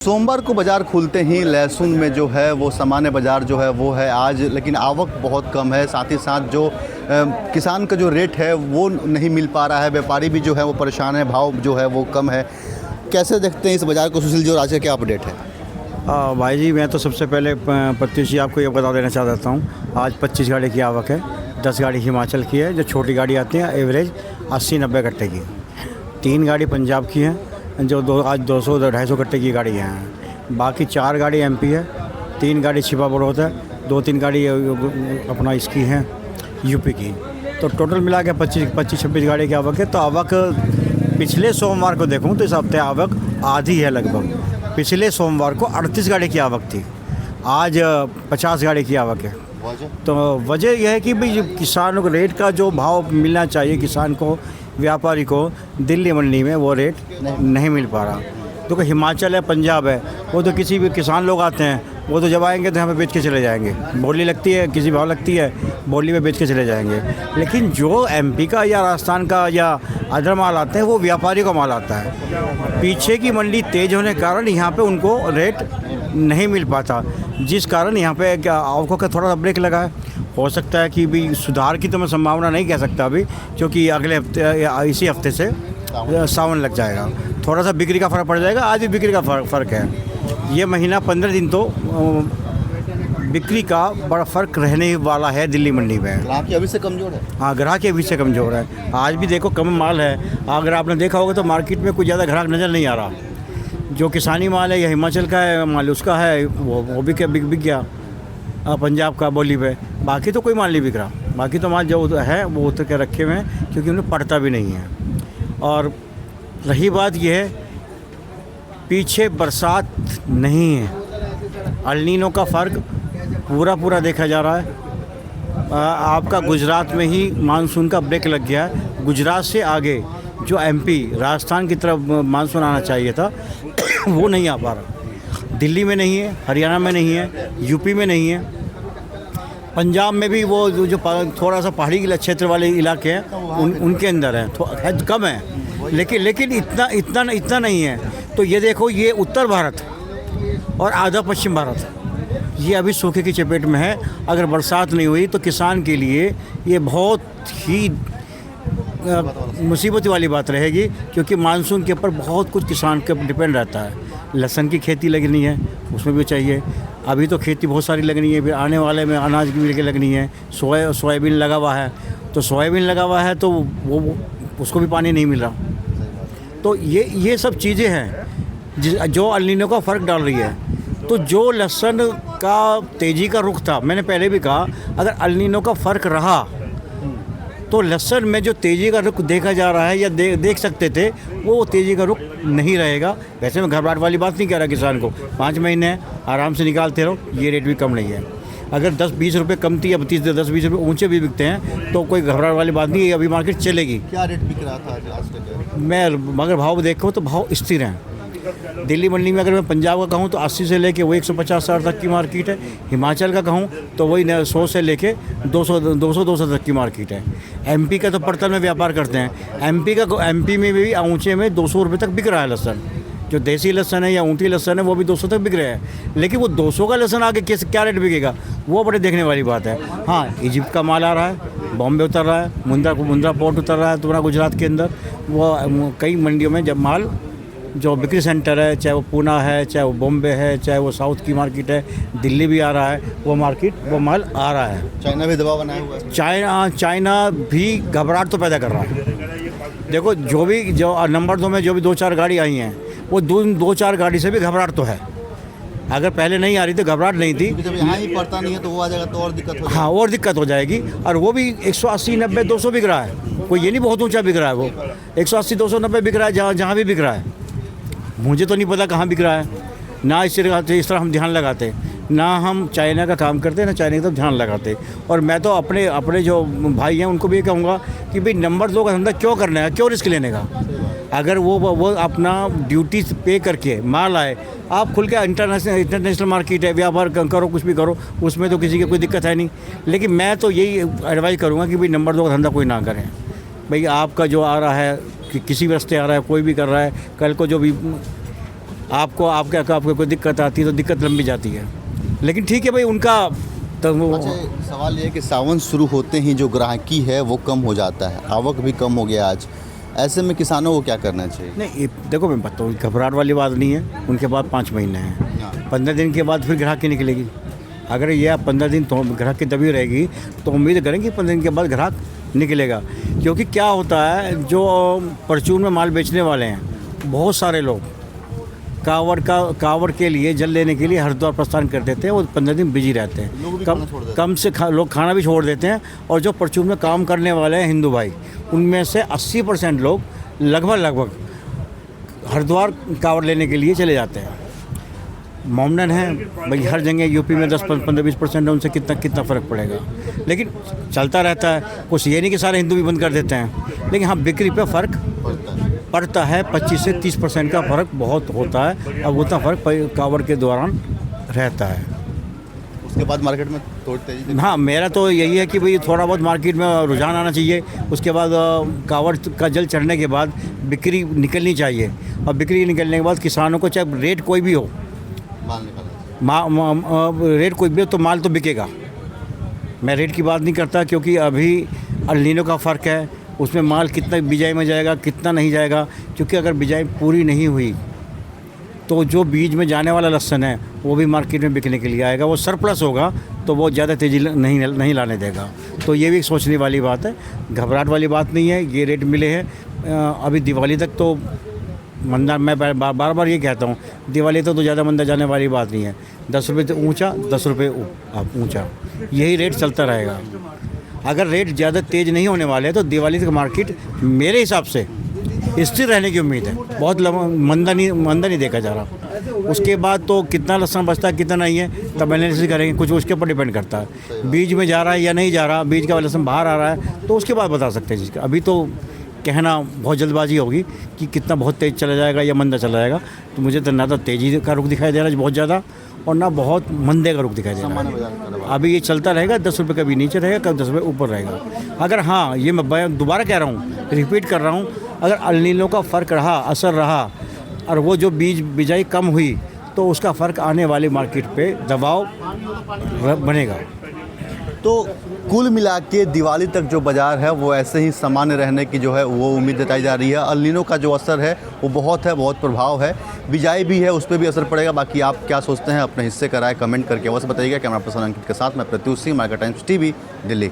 सोमवार को बाज़ार खुलते ही लहसुन में जो है वो सामान्य बाज़ार जो है वो है आज, लेकिन आवक बहुत कम है। साथ ही साथ जो किसान का जो रेट है वो नहीं मिल पा रहा है। व्यापारी भी जो है वो परेशान है, भाव जो है वो कम है। कैसे देखते हैं इस बाज़ार को सुशील जी, और आज का क्या अपडेट है? भाई जी, मैं तो सबसे पहले प्रत्युष जी आपको ये बता देना चाहता हूँ, आज 25 गाड़ी की आवक है। 10 गाड़ी हिमाचल की है, जो छोटी गाड़ी आती है एवरेज 80-90 कट्टे की। 3 गाड़ी पंजाब की हैं, जो आज 200-250 कट्टे की गाड़ी हैं। बाकी 4 गाड़ी एमपी है, 3 गाड़ी छिपा बड़ौत है, 2-3 गाड़ी अपना इसकी हैं यूपी की। तो टोटल मिला के 25-26 गाड़ी की आवक है। तो आवक पिछले सोमवार को देखूँ तो इस हफ्ते आवक आधी है लगभग। पिछले सोमवार को 38 गाड़ी की आवक थी, आज 50 गाड़ी की आवक है। तो वजह यह है कि भाई किसानों को रेट का जो भाव मिलना चाहिए किसान को, व्यापारी को, दिल्ली मंडी में वो रेट नहीं मिल पा रहा। क्योंकि हिमाचल है, पंजाब है, वो तो किसी भी किसान लोग आते हैं, वो तो जब आएंगे तो यहाँ पे बेच के चले जाएंगे। बोली लगती है, किसी भाव लगती है, बोली में बेच के चले जाएंगे। लेकिन जो एमपी का या राजस्थान का या अदर माल आते हैं वो व्यापारी का माल आता है। पीछे की मंडी तेज़ होने के कारण यहाँ पे उनको रेट नहीं मिल पाता, जिस कारण यहाँ पे आवकों का थोड़ा सा ब्रेक लगा है। हो सकता है कि भी सुधार की तो मैं संभावना नहीं कह सकता अभी, क्योंकि अगले हफ्ते इसी हफ्ते से सावन लग जाएगा, थोड़ा सा बिक्री का फ़र्क पड़ जाएगा। आज भी बिक्री का फ़र्क है। ये महीना 15 दिन तो बिक्री का बड़ा फ़र्क रहने वाला है दिल्ली मंडी में। ग्राहक अभी से कमज़ोर है। हाँ, ग्राहक अभी से कमज़ोर है। आज भी देखो कम माल है। अगर आपने देखा होगा तो मार्केट में कुछ ज़्यादा ग्राहक नज़र नहीं आ रहा। जो किसानी माल है या हिमाचल का है माल, उसका है वो भी क्या बिक गया पंजाब का बोली पे। बाकी तो कोई माल नहीं बिक रहा। बाकी तो माल जो है वो उतर के रखे हुए हैं, क्योंकि उन्हें पड़ता भी नहीं है। और रही बात यह है, पीछे बरसात नहीं है, अल नीनो का फ़र्क पूरा देखा जा रहा है। आपका गुजरात में ही मानसून का ब्रेक लग गया है। गुजरात से आगे जो एमपी राजस्थान की तरफ मानसून आना चाहिए था वो नहीं आ पा रहा। दिल्ली में नहीं है, हरियाणा में नहीं है, यूपी में नहीं है, पंजाब में भी वो जो थोड़ा सा पहाड़ी क्षेत्र वाले इलाके हैं उनके अंदर है, कम है। लेकिन इतना नहीं है। तो ये देखो, ये उत्तर भारत और आधा पश्चिम भारत ये अभी सूखे की चपेट में है। अगर बरसात नहीं हुई तो किसान के लिए ये बहुत ही मुसीबत वाली बात रहेगी, क्योंकि मानसून के ऊपर बहुत कुछ किसान के डिपेंड रहता है। लहसुन की खेती लगनी है, उसमें भी चाहिए। अभी तो खेती बहुत सारी लगनी है, फिर आने वाले में अनाज की भी लगनी है। सोयाबीन लगा हुआ है, तो सोयाबीन लगा हुआ है तो वो उसको भी पानी नहीं मिल रहा। तो ये सब चीज़ें हैं जो अल नीनो का फ़र्क डाल रही है। तो जो लहसुन का तेज़ी का रुख था, मैंने पहले भी कहा, अगर अल नीनो का फ़र्क रहा तो लहसुन में जो तेज़ी का रुख देखा जा रहा है या देख सकते थे, वो तेज़ी का रुख नहीं रहेगा। वैसे मैं घबराहट वाली बात नहीं कह रहा किसान को, 5 महीने आराम से निकालते रहो, ये रेट भी कम नहीं है। अगर 10-20 रुपये कम थी या 10-20 रुपये ऊंचे भी बिकते हैं तो कोई घबराहट वाली बात नहीं है, अभी मार्केट चलेगी। क्या रेट बिक रहा था आज तक? मैं मगर भाव देखो तो भाव स्थिर हैं। दिल्ली मंडी में अगर मैं पंजाब का कहूँ तो 80 से लेके वो 150-60 तक की मार्केट है। हिमाचल का कहूँ तो वही 100 से लेके 200 तक की मार्केट है। एमपी का तो पड़तल में व्यापार करते हैं। एमपी में भी ऊँचे में 200 रुपये तक बिक रहा है लहसुन। जो देसी लहसुन है या ऊँटी लहसुन है वो भी 200 तक बिक रहे हैं। लेकिन वो 200 का लहसुन आगे क्या रेट बिकेगा, वो बड़े देखने वाली बात है। हाँ, इजिप्ट का माल आ रहा है, बॉम्बे उतर रहा है, मुंद्रा पोर्ट उतर रहा है तुम्हारा गुजरात के अंदर। वो कई मंडियों में जब माल जो बिक्री सेंटर है, चाहे वो पूना है, चाहे वो बॉम्बे है, चाहे वो साउथ की मार्केट है, दिल्ली भी आ रहा है, वो माल आ रहा है। चाइना भी दबाव बनाया हुआ है। चाइना भी घबराहट तो पैदा कर रहा है। देखो, जो नंबर 2 में जो भी 2-4 गाड़ी आई हैं, वो 2-4 गाड़ी से भी घबराहट तो है। अगर पहले नहीं आ रही तो घबराहट नहीं थी। जब यहाँ ही पड़ता नहीं है तो वो आ जाएगा तो और दिक्कत हो जाएगी। हाँ, और दिक्कत हो जाएगी। और वो भी 180, 90, 200 बिक रहा है। कोई ये नहीं बहुत ऊंचा बिक रहा है, वो 180, 200, 90 बिक रहा है जहाँ भी बिक रहा है। मुझे तो नहीं पता कहाँ बिक रहा है, ना इस तरह हम ध्यान लगाते, ना हम चाइना का काम करते, ना चाइना की तरफ ध्यान लगाते। और मैं तो अपने जो भाई हैं उनको भी ये कहूँगा कि भाई नंबर 2 का धंधा क्यों करना है, क्यों रिस्क लेने का। अगर वो अपना ड्यूटी पे करके माल आए, आप खुल के इंटरनेशनल मार्केट है, व्यापार करो, कुछ भी करो, उसमें तो किसी की कोई दिक्कत है नहीं। लेकिन मैं तो यही एडवाइस करूँगा कि भाई नंबर 2 का धंधा कोई ना करें। भाई आपका जो आ रहा है कि किसी भी रास्ते आ रहा है, कोई भी कर रहा है, कल को जो भी आपको कोई दिक्कत आती है तो दिक्कत लंबी जाती है, लेकिन ठीक है भाई उनका तो अच्छा, सवाल ये है कि सावन शुरू होते ही जो ग्राहकी है वो कम हो जाता है, आवक भी कम हो गया आज, ऐसे में किसानों को क्या करना चाहिए? नहीं देखो मैं बताऊँ, घबराहट वाली बात नहीं है। उनके बाद 5 महीने हैं, 15 दिन के बाद फिर ग्राहकी निकलेगी। अगर ये 15 दिन तो ग्राहकी दबी रहेगी तो उम्मीद करेंगे 15 दिन के बाद ग्राहक निकलेगा। क्योंकि क्या होता है, जो परचून में माल बेचने वाले हैं बहुत सारे लोग कावड़ के लिए जल लेने के लिए हरिद्वार प्रस्थान कर देते हैं, वो 15 दिन बिजी रहते हैं। कम से लोग खाना भी छोड़ देते हैं। और जो परचून में काम करने वाले हैं हिंदू भाई, उनमें से 80% लोग लगभग हरिद्वार कावड़ लेने के लिए चले जाते हैं। मोमडन है भाई, हर जगह यूपी में 10-15-20% है, उनसे कितना फ़र्क पड़ेगा। लेकिन चलता रहता है, कुछ ये नहीं कि सारे हिंदू भी बंद कर देते हैं, लेकिन हाँ बिक्री पे फ़र्क पड़ता है। 25 से 30% का फ़र्क बहुत होता है। अब उतना फ़र्क कावड़ के दौरान रहता है। उसके बाद मार्केट में थोड़ी तेजी? हाँ, मेरा तो यही है कि भाई थोड़ा बहुत मार्केट में रुझान आना चाहिए। उसके बाद कावड़ का जल चढ़ने के बाद बिक्री निकलनी चाहिए, और बिक्री निकलने के बाद किसानों को चाहे रेट कोई भी हो, माल निकालना, रेट कोई भी हो तो माल तो बिकेगा। मैं रेट की बात नहीं करता, क्योंकि अभी अल नीनो का फ़र्क है, उसमें माल कितना बिजाई में जाएगा कितना नहीं जाएगा। क्योंकि अगर बिजाई पूरी नहीं हुई तो जो बीज में जाने वाला लहसुन है वो भी मार्केट में बिकने के लिए आएगा। वो सरप्लस होगा तो वो ज़्यादा तेज़ी नहीं लाने देगा। तो ये भी सोचने वाली बात है, घबराहट वाली बात नहीं है। ये रेट मिले हैं अभी दिवाली तक, तो मंदा, मैं बार बार ये कहता हूँ, दिवाली तक तो ज़्यादा मंदा जाने वाली बात नहीं है। 10 रुपये तो ऊँचा, 10 रुपये ऊँचा, यही रेट चलता रहेगा। अगर रेट ज़्यादा तेज़ नहीं होने वाले तो दिवाली तक मार्केट मेरे हिसाब से स्थिर रहने की उम्मीद है। बहुत मंदा नहीं देखा जा रहा। उसके बाद तो कितना लहसुन बचता है कितना नहीं है तब एनालिसिस करेंगे, कुछ उसके ऊपर डिपेंड करता है। बीज में जा रहा है या नहीं जा रहा, बीज का लहसुन बाहर आ रहा है तो उसके बाद बता सकते हैं जिसका। अभी तो कहना बहुत जल्दबाजी होगी कि कितना बहुत तेज़ चला जाएगा या मंदा चला जाएगा। तो मुझे तो ना तो तेज़ी का रुख दिखाई दे रहा है बहुत ज़्यादा, और ना बहुत मंदे का रुख दिखाई दे रहा है। अभी ये चलता रहेगा, 10 रुपये कभी नीचे रहेगा, कभी 10 रुपये ऊपर रहेगा। अगर हाँ, ये मैं दोबारा कह रहा हूँ, रिपीट कर रहा हूँ, अगर अल नीनो का फ़र्क रहा, असर रहा, और वो जो बिजाई कम हुई तो उसका फ़र्क आने वाली मार्केट पे दबाव बनेगा। तो कुल मिला के दिवाली तक जो बाज़ार है वो ऐसे ही सामान्य रहने की जो है वो उम्मीद जताई जा रही है। अल नीनो का जो असर है वो बहुत प्रभाव है, बिजाई भी है, उस पर भी असर पड़ेगा। बाकी आप क्या सोचते हैं अपने हिस्से का राय कमेंट करके अवश्य बताइएगा। कैमरा पर्सन अंकित के साथ मैं Pratyush Singh, market times TV, Delhi.